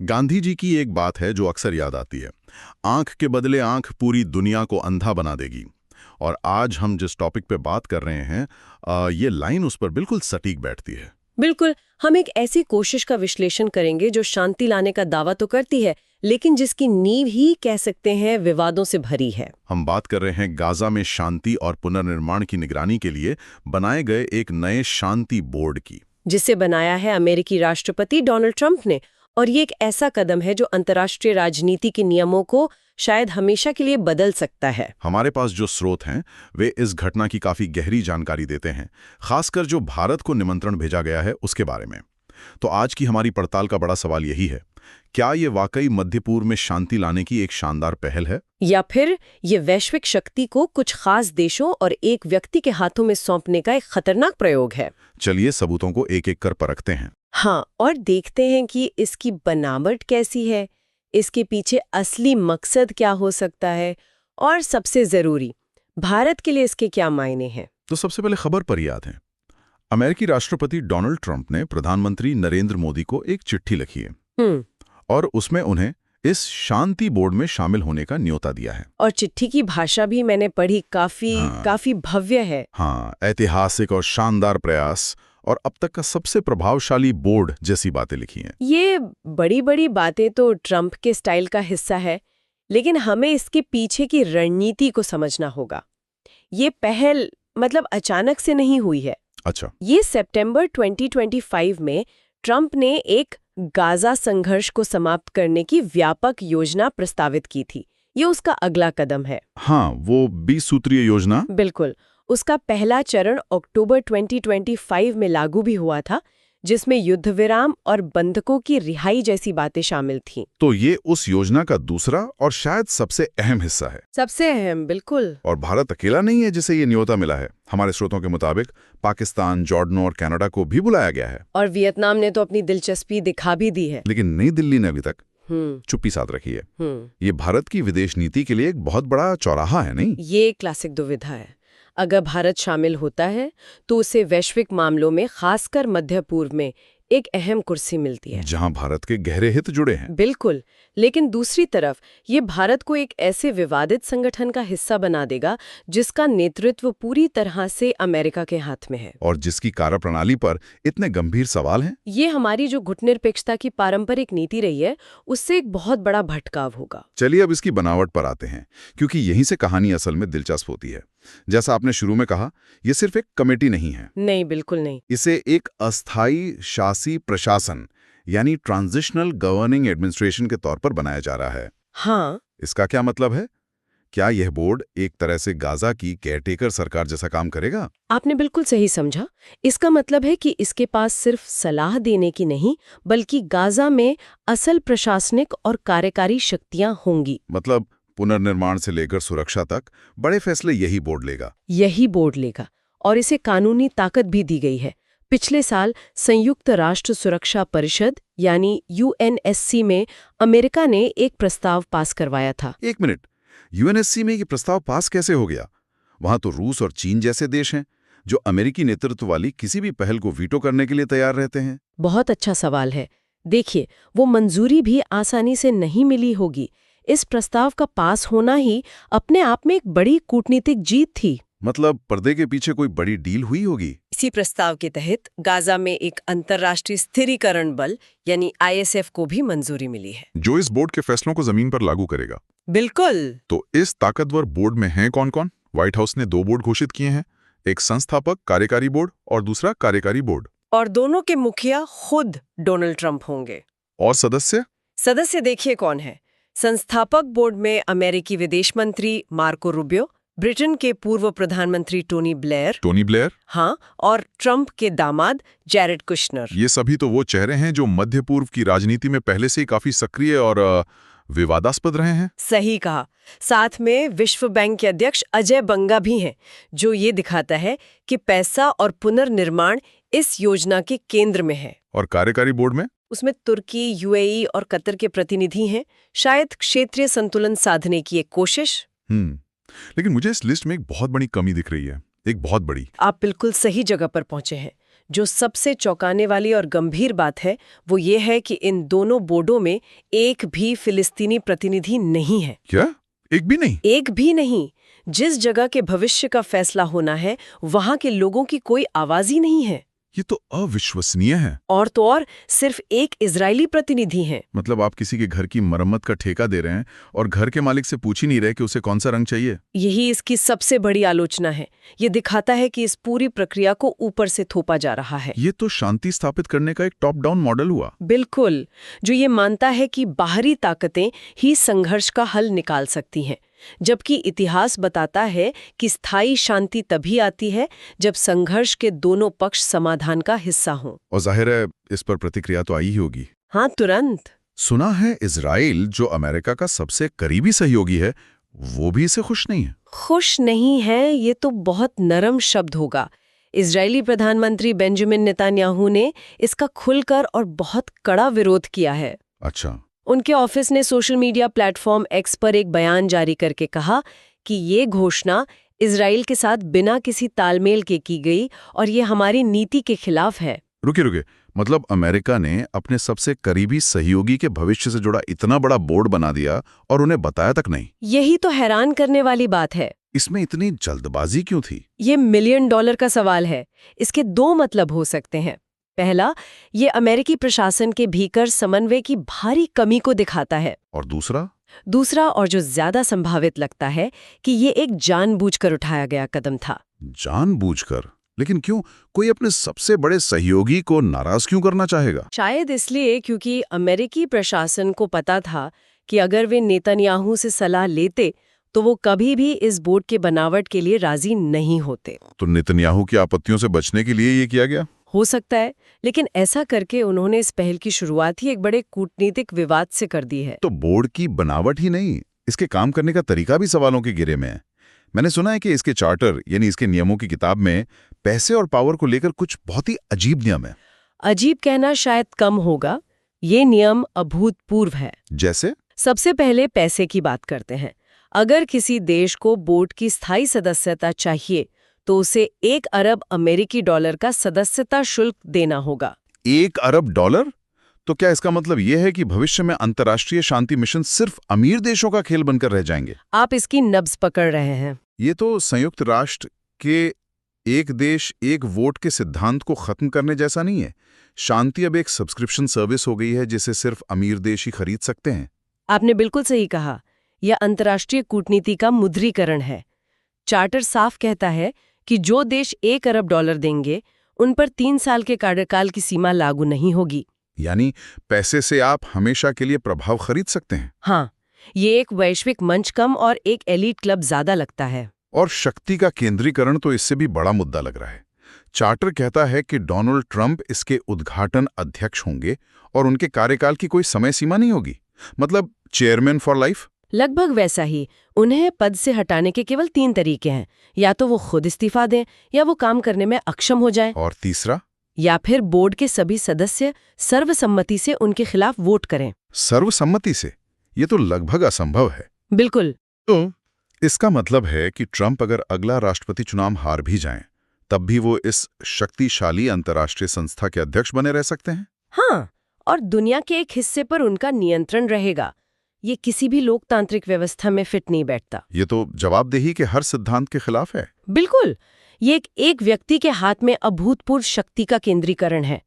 गांधी जी की एक बात है जो अक्सर याद आती है, आंख के बदले आंख पूरी दुनिया को अंधा बना देगी। और आज हम जिस टॉपिक पे बात कर रहे हैं, ये लाइन उस पर बिल्कुल सटीक बैठती है। बिल्कुल। हम एक ऐसी कोशिश का विश्लेषण करेंगे जो शांति लाने का दावा तो करती है, लेकिन जिसकी नींव ही कह सकते हैं विवादों से भरी है। हम बात कर रहे हैं गाजा में शांति और पुनर्निर्माण की निगरानी के लिए बनाए गए एक नए शांति बोर्ड की, जिसे बनाया है अमेरिकी राष्ट्रपति डोनाल्ड ट्रंप ने। और ये एक ऐसा कदम है जो अंतर्राष्ट्रीय राजनीति के नियमों को शायद हमेशा के लिए बदल सकता है। हमारे पास जो स्रोत हैं वे इस घटना की काफी गहरी जानकारी देते हैं, खासकर जो भारत को निमंत्रण भेजा गया है उसके बारे में। तो आज की हमारी पड़ताल का बड़ा सवाल यही है, क्या ये वाकई मध्य पूर्व में शांति लाने की एक शानदार पहल है, या फिर ये वैश्विक शक्ति को कुछ खास देशों और एक व्यक्ति के हाथों में सौंपने का एक खतरनाक प्रयोग है। चलिए सबूतों को एक एक कर परखते हैं। हाँ, और देखते हैं कि इसकी बनावट कैसी है, इसके पीछे असली मकसद क्या हो सकता है, और सबसे जरूरी, भारत के लिए इसके क्या मायने हैं। तो सबसे पहले खबर पर याद है, अमेरिकी राष्ट्रपति डोनाल्ड ट्रंप ने प्रधानमंत्री नरेंद्र मोदी को एक चिट्ठी लिखी है और उसमें उन्हें इस शांति बोर्ड में शामिल होने का न्योता दिया है। और चिट्ठी की भाषा भी मैंने पढ़ी, काफी भव्य है। हाँ, ऐतिहासिक और शानदार प्रयास और अब तक का सबसे प्रभावशाली बोर्ड जैसी बातें लिखी हैं। ये बड़ी बड़ी बातें तो ट्रंप के स्टाइल का हिस्सा है, लेकिन हमें इसके पीछे की रणनीति को समझना होगा। ये पहल मतलब अचानक से नहीं हुई है। अच्छा। ये सितंबर 2025 में ट्रंप ने एक गाजा संघर्ष को समाप्त करने की व्यापक योजना प्रस्तावित की थी। ये उसका अगला कदम है। हाँ, वो 20 सूत्रीय योजना। बिल्कुल। उसका पहला चरण अक्टूबर 2025 में लागू भी हुआ था, जिसमें युद्ध विराम और बंधकों की रिहाई जैसी बातें शामिल थीं। तो ये उस योजना का दूसरा और शायद सबसे अहम हिस्सा है। सबसे अहम, बिल्कुल। और भारत अकेला नहीं है जिसे ये न्योता मिला है। हमारे स्रोतों के मुताबिक पाकिस्तान, जॉर्डन और कनाडा को भी बुलाया गया है। और वियतनाम ने तो अपनी दिलचस्पी दिखा भी दी है। लेकिन नई दिल्ली ने अभी तक चुप्पी साध रखी है। ये भारत की विदेश नीति के लिए एक बहुत बड़ा चौराहा है, नहीं? ये क्लासिक दुविधा है। अगर भारत शामिल होता है तो उसे वैश्विक मामलों में, खासकर मध्य पूर्व में, एक अहम कुर्सी मिलती है जहां भारत के गहरे हित जुड़े हैं। बिल्कुल। लेकिन दूसरी तरफ ये भारत को एक ऐसे विवादित संगठन का हिस्सा बना देगा जिसका नेतृत्व पूरी तरह से अमेरिका के हाथ में है और जिसकी कार्यप्रणाली पर इतने गंभीर सवाल हैं। ये हमारी जो गुटनिरपेक्षता की पारंपरिक नीति रही है उससे एक बहुत बड़ा भटकाव होगा। चलिए अब इसकी बनावट पर आते हैं, क्योंकि यहीं से कहानी असल में दिलचस्प होती है। जैसा आपने शुरू में कहा, ये सिर्फ एक कमेटी नहीं है। नहीं, बिल्कुल नहीं। इसे एक अस्थायी शासी प्रशासन यानी ट्रांजिशनल गवर्निंग एडमिनिस्ट्रेशन के तौर पर बनाया जा रहा है। हाँ। इसका क्या मतलब है? क्या यह बोर्ड एक तरह से गाजा की केयरटेकर सरकार जैसा काम करेगा? आपने बिल्कुल सही समझा। इसका मतलब है कि इसके पास सिर्फ सलाह देने की नहीं, बल्कि गाजा में असल प्रशासनिक और कार्यकारी शक्तियां होंगी। मतलब पुनर्निर्माण से लेकर सुरक्षा तक बड़े फैसले यही बोर्ड लेगा। और इसे कानूनी ताकत भी दी गई है। पिछले साल संयुक्त राष्ट्र सुरक्षा परिषद यानी UNSC में अमेरिका ने एक प्रस्ताव पास करवाया था। एक मिनट, UNSC में ये प्रस्ताव पास कैसे हो गया? वहां तो रूस और चीन जैसे देश हैं जो अमेरिकी नेतृत्व वाली किसी भी पहल को वीटो करने के लिए तैयार रहते हैं। बहुत अच्छा सवाल है। देखिए, वो मंजूरी भी आसानी से नहीं मिली होगी। इस प्रस्ताव का पास होना ही अपने आप में एक बड़ी कूटनीतिक जीत थी। मतलब पर्दे के पीछे कोई बड़ी डील हुई होगी। इसी प्रस्ताव के तहत गाजा में एक अंतर्राष्ट्रीय स्थिरीकरण बल यानी ISF को भी मंजूरी मिली है, जो इस बोर्ड के फैसलों को जमीन पर लागू करेगा। बिल्कुल। तो इस ताकतवर बोर्ड में हैं कौन-कौन? व्हाइट हाउस ने 2 बोर्ड घोषित किए हैं, एक संस्थापक कार्यकारी बोर्ड और दूसरा कार्यकारी बोर्ड। और दोनों के मुखिया खुद डोनाल्ड ट्रंप होंगे। और सदस्य देखिए कौन है। संस्थापक बोर्ड में अमेरिकी विदेश मंत्री मार्को रूबियो, ब्रिटेन के पूर्व प्रधानमंत्री टोनी ब्लेयर, हाँ, और ट्रंप के दामाद जैरेड कुशनर। ये सभी तो वो चेहरे हैं जो मध्य पूर्व की राजनीति में पहले से ही काफी सक्रिय और विवादास्पद रहे हैं। सही कहा। साथ में विश्व बैंक के अध्यक्ष अजय बंगा भी हैं, जो ये दिखाता है कि पैसा और पुनर्निर्माण इस योजना के केंद्र में है। और कार्यकारी बोर्ड में? उसमें तुर्की, UAE और कतर के प्रतिनिधि हैं, शायद क्षेत्रीय संतुलन साधने की एक कोशिश। लेकिन मुझे इस लिस्ट में एक बहुत बड़ी कमी दिख रही है, एक बहुत बड़ी। आप बिल्कुल सही जगह पर पहुंचे हैं। जो सबसे चौंकाने वाली और गंभीर बात है वो ये है कि इन दोनों बोर्डों में एक भी फिलिस्तीनी प्रतिनिधि नहीं है। क्या? एक भी नहीं? एक भी नहीं। जिस जगह के भविष्य का फैसला होना है वहां के लोगों की कोई आवाज ही नहीं है। ये तो अविश्वसनीय है। और तो और सिर्फ एक इजरायली प्रतिनिधि है। मतलब आप किसी के घर की मरम्मत का ठेका दे रहे हैं और घर के मालिक से पूछ ही नहीं रहे कि उसे कौन सा रंग चाहिए। यही इसकी सबसे बड़ी आलोचना है। ये दिखाता है कि इस पूरी प्रक्रिया को ऊपर से थोपा जा रहा है। ये तो शांति स्थापित करने का एक टॉप डाउन मॉडल हुआ। बिल्कुल, जो ये मानता है कि बाहरी ताकतें ही संघर्ष का हल निकाल सकती हैं, जबकि इतिहास बताता है कि स्थायी शांति तभी आती है जब संघर्ष के दोनों पक्ष समाधान का हिस्सा हों। और जाहिर है इस पर प्रतिक्रिया तो आई ही होगी। हाँ, तुरंत। सुना है इजराइल, जो अमेरिका का सबसे करीबी सहयोगी है, वो भी इससे खुश नहीं है। खुश नहीं है, ये तो बहुत नरम शब्द होगा। इजरायली प्रधानमंत्री बेंजामिन नेतन्याहू ने इसका खुलकर और बहुत कड़ा विरोध किया है। अच्छा। उनके ऑफिस ने सोशल मीडिया प्लेटफॉर्म एक्स पर एक बयान जारी करके कहा कि ये घोषणा इजराइल के साथ बिना किसी तालमेल के की गई और ये हमारी नीति के खिलाफ है। रुके, मतलब अमेरिका ने अपने सबसे करीबी सहयोगी के भविष्य से जुड़ा इतना बड़ा बोर्ड बना दिया और उन्हें बताया तक नहीं। यही तो हैरान करने वाली बात है। इसमें इतनी जल्दबाजी क्यों थी? ये $1 मिलियन का सवाल है। इसके दो मतलब हो सकते हैं। पहला, ये अमेरिकी प्रशासन के भीतर समन्वय की भारी कमी को दिखाता है। और दूसरा और जो ज्यादा संभावित लगता है कि ये एक जानबूझकर उठाया गया कदम था। जानबूझकर? लेकिन क्यों? कोई अपने सबसे बड़े सहयोगी को नाराज क्यों करना चाहेगा? शायद इसलिए क्योंकि अमेरिकी प्रशासन को पता था कि अगर वे नेतन्याहू से सलाह लेते तो वो कभी भी इस बोर्ड के बनावट के लिए राजी नहीं होते। तो नेतन्याहू की आपत्तियों से बचने के लिए ये किया गया? हो सकता है, लेकिन ऐसा करके उन्होंने इस पहल की शुरुआत ही एक बड़े कूटनीतिक विवाद से कर दी है। तो बोर्ड की बनावट ही नहीं, इसके काम करने का तरीका भी सवालों के घेरे में है। मैंने सुना है कि इसके चार्टर यानी इसके नियमों की किताब में पैसे और पावर को लेकर कुछ बहुत ही अजीब नियम है। अजीब कहना शायद कम होगा। ये नियम अभूतपूर्व है। जैसे? सबसे पहले पैसे की बात करते हैं। अगर किसी देश को बोर्ड की स्थायी सदस्यता चाहिए तो उसे $1 अरब अमेरिकी डॉलर का सदस्यता शुल्क देना होगा। $1 अरब? तो क्या इसका मतलब यह है कि भविष्य में अंतर्राष्ट्रीय शांति मिशन सिर्फ अमीर देशों का खेल बनकर रह जाएंगे? आप इसकी नब्ज पकड़ रहे हैं। ये तो संयुक्त राष्ट्र के एक देश एक वोट के सिद्धांत को खत्म करने जैसा नहीं है। शांति अब एक सब्सक्रिप्शन सर्विस हो गई है जिसे सिर्फ अमीर देश ही खरीद सकते हैं। आपने बिल्कुल सही कहा। यह अंतर्राष्ट्रीय कूटनीति का मुद्रीकरण है। चार्टर साफ कहता है कि जो देश $1 अरब देंगे उन पर 3 साल के कार्यकाल की सीमा लागू नहीं होगी। यानी पैसे से आप हमेशा के लिए प्रभाव खरीद सकते हैं। हाँ, ये एक वैश्विक मंच कम और एक एलीट क्लब ज्यादा लगता है। और शक्ति का केंद्रीकरण तो इससे भी बड़ा मुद्दा लग रहा है। चार्टर कहता है कि डोनाल्ड ट्रंप इसके उद्घाटन अध्यक्ष होंगे और उनके कार्यकाल की कोई समय सीमा नहीं होगी। मतलब चेयरमैन फॉर लाइफ। लगभग वैसा ही। उन्हें पद से हटाने के केवल 3 तरीके हैं। या तो वो खुद इस्तीफा दें, या वो काम करने में अक्षम हो जाएं, और तीसरा, या फिर बोर्ड के सभी सदस्य सर्वसम्मति से उनके खिलाफ वोट करें। सर्वसम्मति से? ये तो लगभग असंभव है। बिल्कुल। तो इसका मतलब है कि ट्रंप अगर अगला राष्ट्रपति चुनाव हार भी जाएं, तब भी वो इस शक्तिशाली अंतर्राष्ट्रीय संस्था के अध्यक्ष बने रह सकते हैं। हाँ, और दुनिया के एक हिस्से पर उनका नियंत्रण रहेगा। ये किसी भी लोकतांत्रिक व्यवस्था में फिट नहीं बैठता। ये तो जवाबदेही के हर सिद्धांत के खिलाफ है। बिल्कुल। ये एक व्यक्ति के हाथ में अभूतपूर्व शक्ति का केंद्रीकरण है।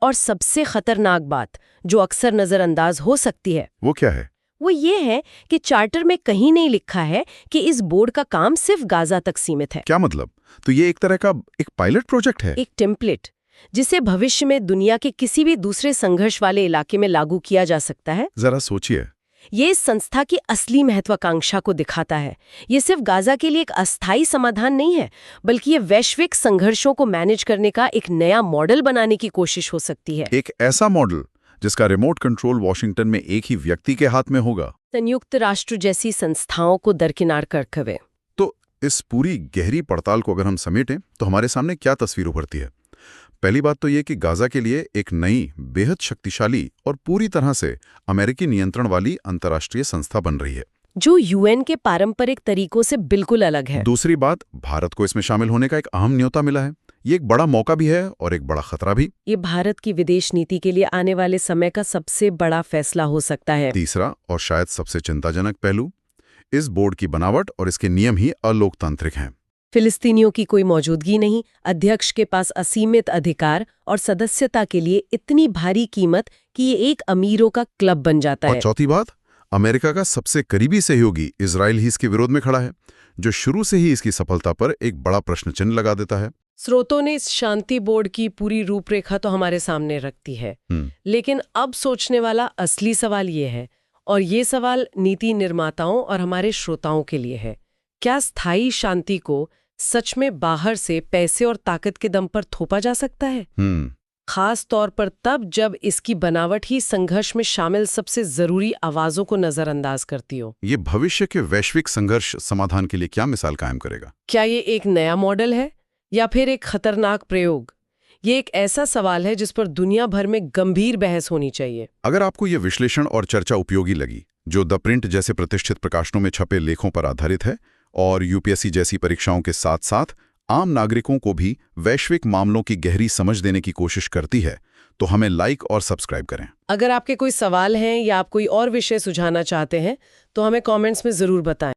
और सबसे खतरनाक बात जो अक्सर नजरअंदाज हो सकती है, वो क्या है? वो ये है कि चार्टर में कहीं नहीं लिखा है कि इस बोर्ड का काम सिर्फ गाजा तक सीमित है। क्या मतलब? तो ये एक तरह का एक पायलट प्रोजेक्ट है, एक टेम्पलेट जिसे भविष्य में दुनिया के किसी भी दूसरे संघर्ष वाले इलाके में लागू किया जा सकता है। जरा सोचिए। ये इस संस्था की असली महत्वाकांक्षा को दिखाता है। ये सिर्फ गाजा के लिए एक अस्थायी समाधान नहीं है, बल्कि ये वैश्विक संघर्षों को मैनेज करने का एक नया मॉडल बनाने की कोशिश हो सकती है। एक ऐसा मॉडल जिसका रिमोट कंट्रोल वॉशिंगटन में एक ही व्यक्ति के हाथ में होगा। संयुक्त राष्ट्र जैसी संस्थाओं को दरकिनार कर खवे। तो इस पूरी गहरी पड़ताल को अगर हम समेटें तो हमारे सामने क्या तस्वीर उभरती है? पहली बात तो ये कि गाजा के लिए एक नई, बेहद शक्तिशाली और पूरी तरह से अमेरिकी नियंत्रण वाली अंतर्राष्ट्रीय संस्था बन रही है, जो यूएन के पारंपरिक तरीकों से बिल्कुल अलग है। दूसरी बात, भारत को इसमें शामिल होने का एक अहम न्योता मिला है। ये एक बड़ा मौका भी है और एक बड़ा खतरा भी। ये भारत की विदेश नीति के लिए आने वाले समय का सबसे बड़ा फैसला हो सकता है। तीसरा और शायद सबसे चिंताजनक पहलू, इस बोर्ड की बनावट और इसके नियम ही अलोकतांत्रिक हैं। फिलिस्तीनियों की कोई मौजूदगी नहीं, अध्यक्ष के पास असीमित अधिकार और सदस्यता के लिए इतनी भारी कीमत कि ये एक अमीरों का क्लब बन जाता है। और चौथी बात, अमेरिका का सबसे करीबी सहयोगी इजराइल ही इसके विरोध में खड़ा है, जो शुरू से ही इसकी सफलता पर एक बड़ा प्रश्न चिन्ह लगा देता है। स्रोतों ने इस शांति बोर्ड की पूरी रूपरेखा तो हमारे सामने रखती है, लेकिन अब सोचने वाला असली सवाल ये है, और ये सवाल नीति निर्माताओं और हमारे श्रोताओं के लिए है, क्या स्थायी शांति को सच में बाहर से पैसे और ताकत के दम पर थोपा जा सकता है? खास तौर पर तब जब इसकी बनावट ही संघर्ष में शामिल सबसे जरूरी आवाजों को नजरअंदाज करती हो। ये भविष्य के वैश्विक संघर्ष समाधान के लिए क्या मिसाल कायम करेगा? क्या ये एक नया मॉडल है या फिर एक खतरनाक प्रयोग? ये एक ऐसा सवाल है जिस पर दुनिया भर में गंभीर बहस होनी चाहिए। अगर आपको ये विश्लेषण और चर्चा उपयोगी लगी, जो द प्रिंट जैसे प्रतिष्ठित प्रकाशनों में छपे लेखों पर आधारित है और यूपीएससी जैसी परीक्षाओं के साथ साथ आम नागरिकों को भी वैश्विक मामलों की गहरी समझ देने की कोशिश करती है, तो हमें लाइक और सब्सक्राइब करें। अगर आपके कोई सवाल हैं या आप कोई और विषय सुझाना चाहते हैं तो हमें कमेंट्स में जरूर बताएं।